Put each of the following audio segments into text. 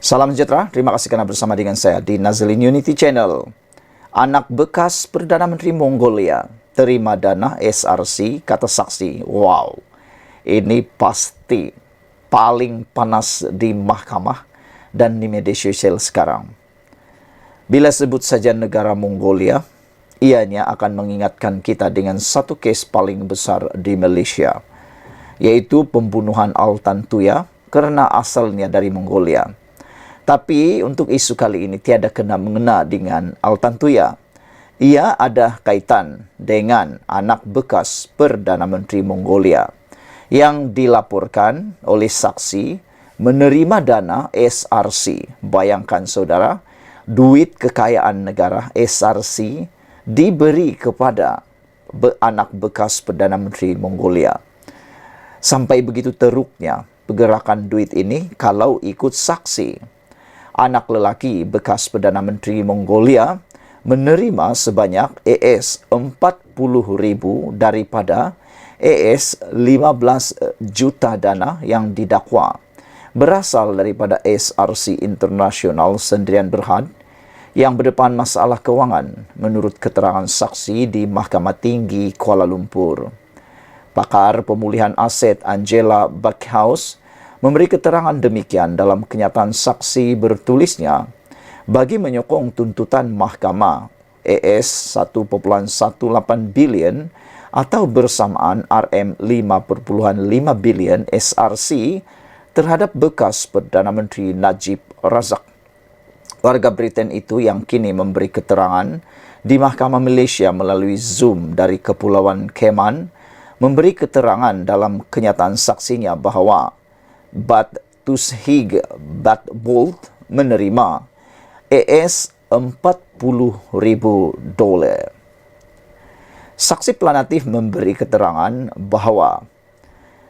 Salam sejahtera, terima kasih kerana bersama dengan saya di Nazlin Unity Channel. Anak bekas Perdana Menteri Mongolia terima dana SRC, kata saksi. Wow, ini pasti paling panas di mahkamah dan di media sosial sekarang. Bila sebut saja negara Mongolia, ianya akan mengingatkan kita dengan satu kes paling besar di Malaysia, yaitu pembunuhan Altan Tuya kerana asalnya dari Mongolia. Tapi untuk isu kali ini tiada kena-mengena dengan Altan Tuya. Ia ada kaitan dengan anak bekas Perdana Menteri Mongolia yang dilaporkan oleh saksi menerima dana SRC. Bayangkan saudara, duit kekayaan negara SRC diberi kepada anak bekas Perdana Menteri Mongolia. Sampai begitu teruknya pergerakan duit ini kalau ikut saksi. Anak lelaki bekas Perdana Menteri Mongolia menerima sebanyak AS40,000 daripada AS15 juta dana yang didakwa berasal daripada SRC International Sendirian Berhad yang berdepan masalah kewangan menurut keterangan saksi di Mahkamah Tinggi Kuala Lumpur. Pakar pemulihan aset Angela Backhaus memberi keterangan demikian dalam kenyataan saksi bertulisnya bagi menyokong tuntutan mahkamah AS 1.18 bilion atau bersamaan RM5.5 bilion SRC terhadap bekas Perdana Menteri Najib Razak. Warga Britain itu yang kini memberi keterangan di Mahkamah Malaysia melalui Zoom dari Kepulauan Cayman memberi keterangan dalam kenyataan saksinya bahawa Bat Tushig Bat Bolt menerima AS$40,000. Saksi pelanatif memberi keterangan bahawa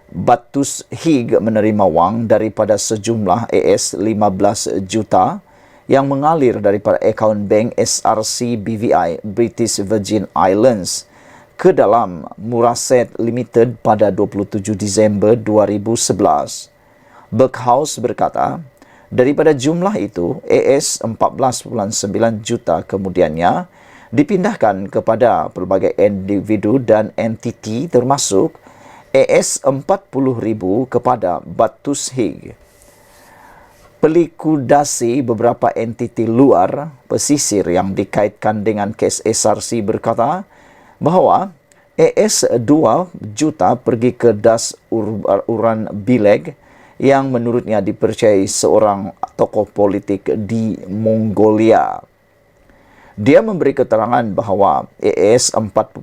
Bat Tushig menerima wang daripada sejumlah AS15 juta yang mengalir daripada akaun bank SRC BVI British Virgin Islands ke dalam Muraset Limited pada 27 Disember 2011. Backhaus berkata, daripada jumlah itu, AS14.9 juta kemudiannya dipindahkan kepada pelbagai individu dan entiti termasuk AS40,000 kepada Bat Tushig. Pelikudasi beberapa entiti luar pesisir yang dikaitkan dengan kes SRC berkata bahawa AS2 juta pergi ke Das Uran Bileg yang menurutnya dipercayai seorang tokoh politik di Mongolia. Dia memberi keterangan bahawa AS4.5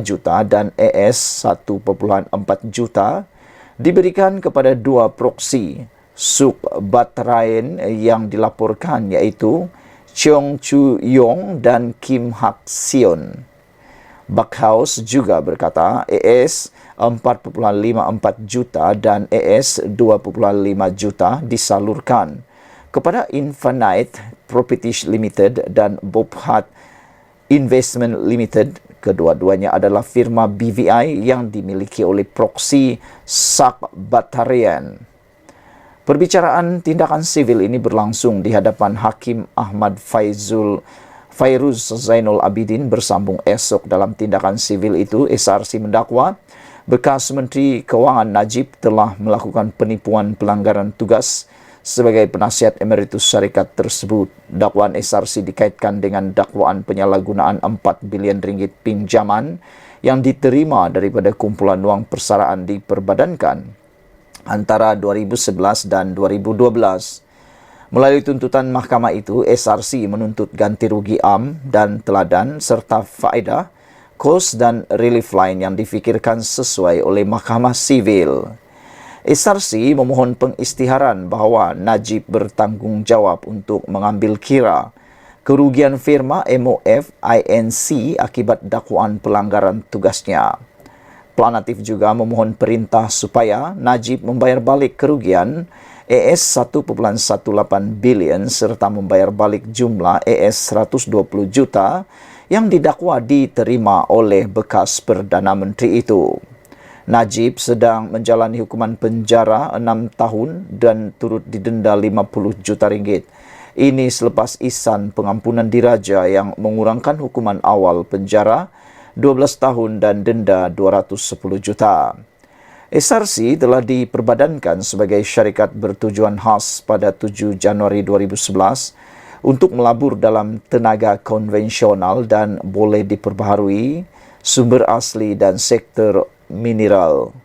juta dan AS1.4 juta diberikan kepada dua proksi Suk Batrain yang dilaporkan iaitu Cheong Chu Yong dan Kim Hak Sion. Backhaus juga berkata AS4.54 juta dan AS2.5 juta disalurkan kepada Infinite Properties Limited dan Bobhat Investment Limited. Kedua-duanya adalah firma BVI yang dimiliki oleh proksi Sak Batarian. Perbicaraan tindakan sivil ini berlangsung di hadapan Hakim Ahmad Fairuz Zainul Abidin bersambung esok. Dalam tindakan sivil itu, SRC mendakwa bekas Menteri Kewangan Najib telah melakukan penipuan pelanggaran tugas sebagai penasihat emeritus syarikat tersebut. Dakwaan SRC dikaitkan dengan dakwaan penyalahgunaan 4 bilion ringgit pinjaman yang diterima daripada kumpulan wang persaraan diperbadankan antara 2011 dan 2012. Melalui tuntutan mahkamah itu, SRC menuntut ganti rugi am dan teladan serta faedah, kos dan relief lain yang difikirkan sesuai oleh mahkamah sivil. SRC memohon pengisytiharan bahawa Najib bertanggungjawab untuk mengambil kira kerugian firma MOF INC akibat dakwaan pelanggaran tugasnya. Pelanatif juga memohon perintah supaya Najib membayar balik kerugian AS1.18 bilion serta membayar balik jumlah AS120 juta yang didakwa diterima oleh bekas Perdana Menteri itu. Najib sedang menjalani hukuman penjara 6 tahun dan turut didenda 50 juta ringgit. Ini selepas Ihsan Pengampunan Diraja yang mengurangkan hukuman awal penjara 12 tahun dan denda 210 juta. SRC telah diperbadankan sebagai syarikat bertujuan khas pada 7 Januari 2011 untuk melabur dalam tenaga konvensional dan boleh diperbaharui, sumber asli dan sektor mineral.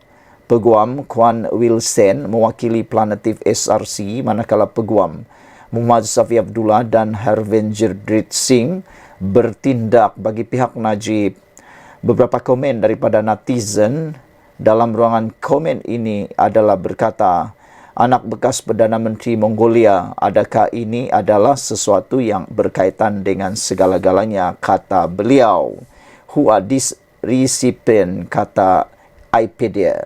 Peguam Kwan Wilson mewakili Planatif SRC, manakala Peguam Muhammad Safi Abdullah dan Harvinjit Singh bertindak bagi pihak Najib. Beberapa komen daripada netizen dalam ruangan komen ini adalah berkata, anak bekas Perdana Menteri Mongolia, adakah ini adalah sesuatu yang berkaitan dengan segala-galanya, kata beliau. Who are these recipient, kata iPedia.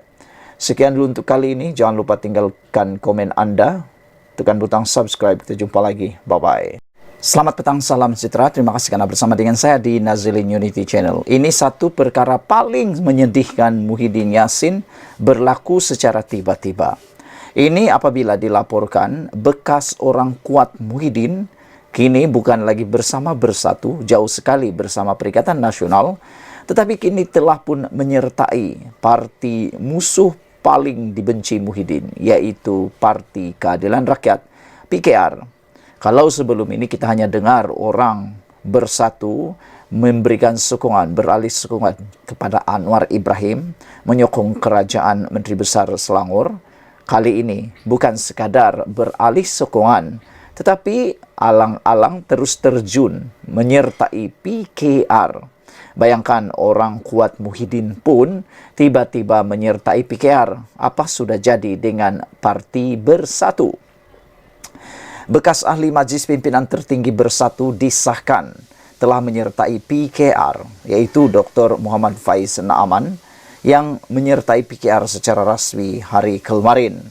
Sekian dulu untuk kali ini. Jangan lupa tinggalkan komen anda. Tekan butang subscribe. Kita jumpa lagi. Bye-bye. Selamat petang, salam sejahtera. Terima kasih karena bersama dengan saya di Nazilin Unity Channel. Ini satu perkara paling menyedihkan Muhyiddin Yassin berlaku secara tiba-tiba. Ini apabila dilaporkan bekas orang kuat Muhyiddin kini bukan lagi bersama Bersatu, jauh sekali bersama Perikatan Nasional, tetapi kini telah pun menyertai parti musuh paling dibenci Muhyiddin, yaitu Parti Keadilan Rakyat, PKR. Kalau sebelum ini kita hanya dengar orang Bersatu memberikan sokongan, beralih sokongan kepada Anwar Ibrahim, menyokong kerajaan Menteri Besar Selangor, kali ini bukan sekadar beralih sokongan, tetapi alang-alang terus terjun menyertai PKR. Bayangkan orang kuat Muhyiddin pun tiba-tiba menyertai PKR. Apa sudah jadi dengan Parti Bersatu? Bekas ahli Majlis Pimpinan Tertinggi Bersatu disahkan telah menyertai PKR, yaitu Dr. Muhammad Faiz Naaman yang menyertai PKR secara rasmi hari kemarin.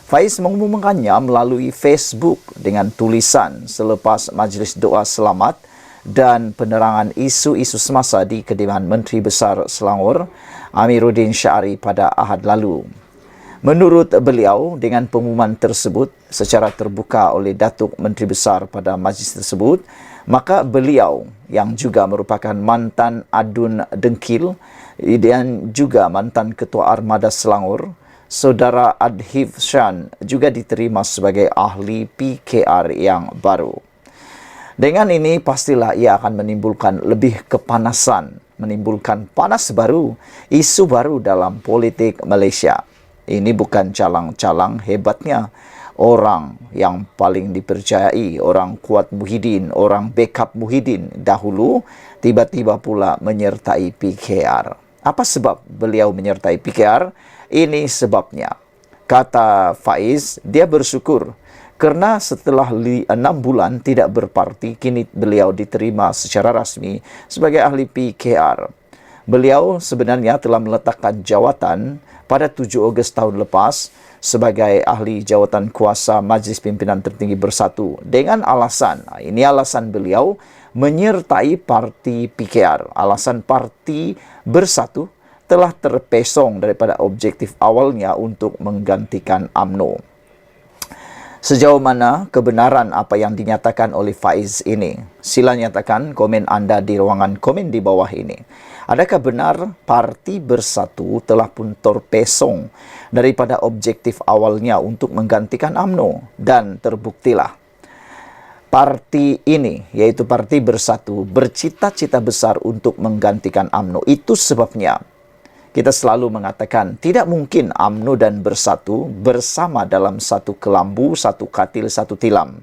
Faiz mengumumkannya melalui Facebook dengan tulisan selepas Majlis Doa Selamat dan penerangan isu-isu semasa di kediaman Menteri Besar Selangor, Amiruddin Syari pada Ahad lalu. Menurut beliau, dengan pengumuman tersebut secara terbuka oleh Datuk Menteri Besar pada majlis tersebut, maka beliau yang juga merupakan mantan Adun Dengkil dan juga mantan Ketua Armada Selangor, Saudara Adhif Shan juga diterima sebagai ahli PKR yang baru. Dengan ini pastilah ia akan menimbulkan lebih kepanasan, menimbulkan panas baru, isu baru dalam politik Malaysia. Ini bukan calang-calang hebatnya orang yang paling dipercayai, orang kuat Muhyiddin, orang backup Muhyiddin dahulu, tiba-tiba pula menyertai PKR. Apa sebab beliau menyertai PKR? Ini sebabnya. Kata Faiz, dia bersyukur kerana setelah 6 bulan tidak berparti, kini beliau diterima secara rasmi sebagai ahli PKR. Beliau sebenarnya telah meletakkan jawatan pada 7 Ogos tahun lepas sebagai ahli jawatan kuasa Majlis Pimpinan Tertinggi Bersatu dengan alasan, ini alasan beliau, menyertai parti PKR. Alasan parti Bersatu telah terpesong daripada objektif awalnya untuk menggantikan UMNO. Sejauh mana kebenaran apa yang dinyatakan oleh Faiz ini? Sila nyatakan komen anda di ruangan komen di bawah ini. Adakah benar Parti Bersatu telah pun terpesong daripada objektif awalnya untuk menggantikan UMNO? Dan terbuktilah parti ini, yaitu Parti Bersatu, bercita-cita besar untuk menggantikan UMNO. Itu sebabnya kita selalu mengatakan tidak mungkin UMNO dan Bersatu bersama dalam satu kelambu, satu katil, satu tilam.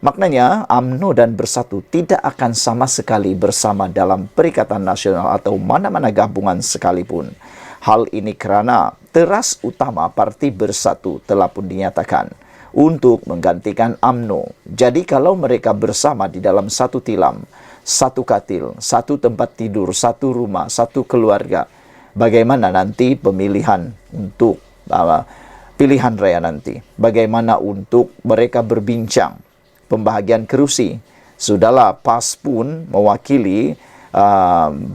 Maknanya UMNO dan Bersatu tidak akan sama sekali bersama dalam Perikatan Nasional atau mana-mana gabungan sekalipun. Hal ini kerana teras utama Parti Bersatu telah pun dinyatakan untuk menggantikan UMNO. Jadi kalau mereka bersama di dalam satu tilam, satu katil, satu tempat tidur, satu rumah, satu keluarga, bagaimana nanti pemilihan untuk pilihan raya nanti? Bagaimana untuk mereka berbincang pembahagian kerusi? Sudahlah, PAS pun mewakili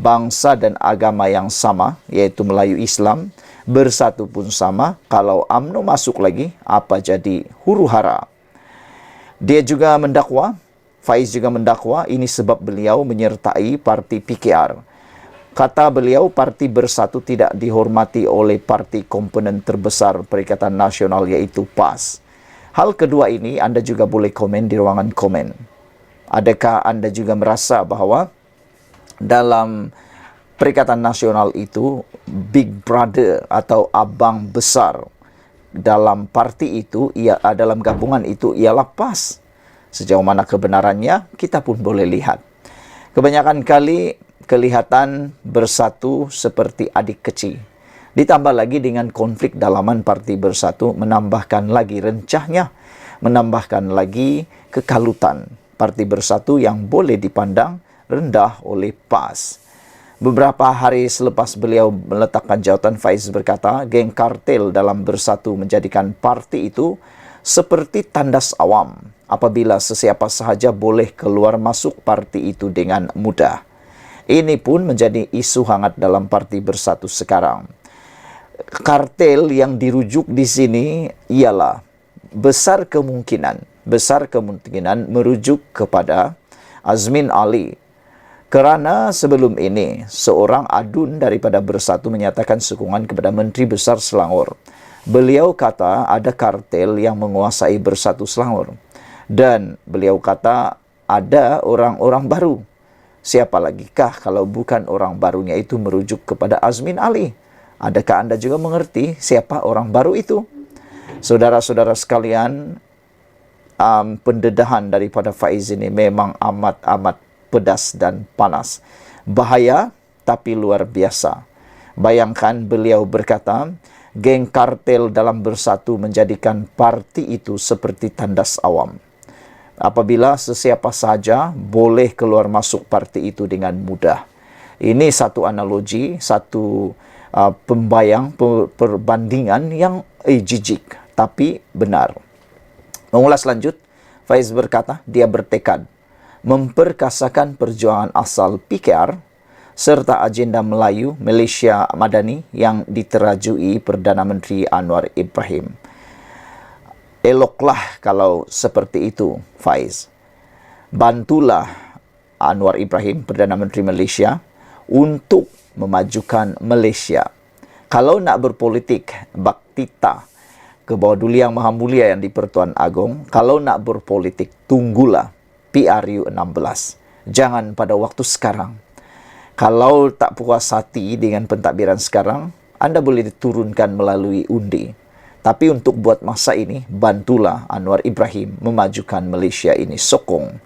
bangsa dan agama yang sama, yaitu Melayu Islam. Bersatu pun sama, kalau UMNO masuk lagi, apa jadi huru-hara. Dia juga mendakwa, Faiz juga mendakwa, ini sebab beliau menyertai parti PKR. Kata beliau, parti Bersatu tidak dihormati oleh parti komponen terbesar Perikatan Nasional iaitu PAS. Hal kedua ini anda juga boleh komen di ruangan komen. Adakah anda juga merasa bahawa dalam Perikatan Nasional itu Big Brother atau abang besar dalam parti itu, dalam gabungan itu ialah PAS? Sejauh mana kebenarannya, kita pun boleh lihat. Kebanyakan kali kelihatan Bersatu seperti adik kecil. Ditambah lagi dengan konflik dalaman parti Bersatu, menambahkan lagi rencahnya, menambahkan lagi kekalutan parti Bersatu yang boleh dipandang rendah oleh PAS. Beberapa hari selepas beliau meletakkan jawatan, Faiz berkata, geng kartel dalam Bersatu menjadikan parti itu seperti tandas awam apabila sesiapa sahaja boleh keluar masuk parti itu dengan mudah. Ini pun menjadi isu hangat dalam parti Bersatu sekarang. Kartel yang dirujuk di sini ialah besar kemungkinan merujuk kepada Azmin Ali. Kerana sebelum ini, seorang adun daripada Bersatu menyatakan sokongan kepada Menteri Besar Selangor. Beliau kata ada kartel yang menguasai Bersatu Selangor. Dan beliau kata ada orang-orang baru. Siapa lagikah kalau bukan orang barunya itu merujuk kepada Azmin Ali? Adakah anda juga mengerti siapa orang baru itu? Saudara-saudara sekalian, pendedahan daripada Faiz ini memang amat pedas dan panas. Bahaya tapi luar biasa. Bayangkan beliau berkata, geng kartel dalam Bersatu menjadikan parti itu seperti tandas awam. Apabila sesiapa saja boleh keluar masuk parti itu dengan mudah. Ini satu analogi, satu perbandingan yang jijik tapi benar. Mengulas lanjut, Faiz berkata dia bertekad memperkasakan perjuangan asal PKR serta agenda Melayu Malaysia Madani yang diterajui Perdana Menteri Anwar Ibrahim. Eloklah kalau seperti itu, Faiz. Bantulah Anwar Ibrahim, Perdana Menteri Malaysia, untuk memajukan Malaysia. Kalau nak berpolitik, baktita ke bawah Duli Yang Maha Mulia yang di Pertuan Agong. Kalau nak berpolitik, tunggulah PRU 16. Jangan pada waktu sekarang. Kalau tak puas hati dengan pentadbiran sekarang, anda boleh diturunkan melalui undi. Tapi untuk buat masa ini, bantulah Anwar Ibrahim memajukan Malaysia ini. Sokong.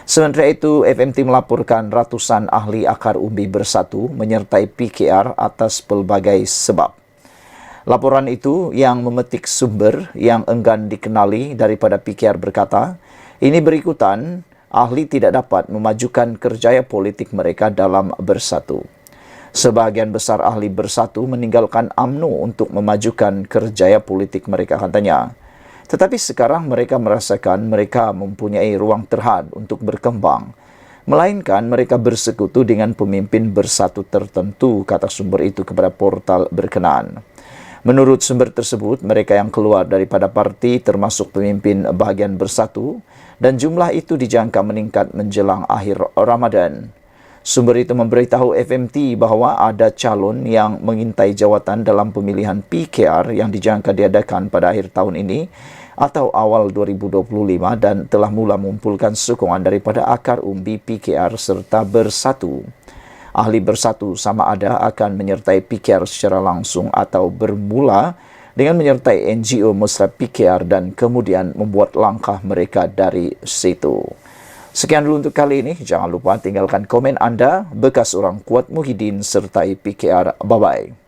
Sementara itu, FMT melaporkan ratusan ahli akar umbi Bersatu menyertai PKR atas pelbagai sebab. Laporan itu yang memetik sumber yang enggan dikenali daripada PKR berkata, ini berikutan, ahli tidak dapat memajukan kerjaya politik mereka dalam Bersatu. Sebahagian besar ahli Bersatu meninggalkan UMNO untuk memajukan kerjaya politik mereka, katanya. Tetapi sekarang mereka merasakan mereka mempunyai ruang terhad untuk berkembang. Melainkan mereka bersekutu dengan pemimpin Bersatu tertentu, kata sumber itu kepada portal berkenaan. Menurut sumber tersebut, mereka yang keluar daripada parti termasuk pemimpin bahagian Bersatu dan jumlah itu dijangka meningkat menjelang akhir Ramadan. Sumber itu memberitahu FMT bahawa ada calon yang mengintai jawatan dalam pemilihan PKR yang dijangka diadakan pada akhir tahun ini atau awal 2025 dan telah mula mengumpulkan sokongan daripada akar umbi PKR serta Bersatu. Ahli Bersatu sama ada akan menyertai PKR secara langsung atau bermula dengan menyertai NGO mesra PKR dan kemudian membuat langkah mereka dari situ. Sekian dulu untuk kali ini. Jangan lupa tinggalkan komen anda. Bekas orang kuat Muhyiddin sertai PKR. Bye-bye.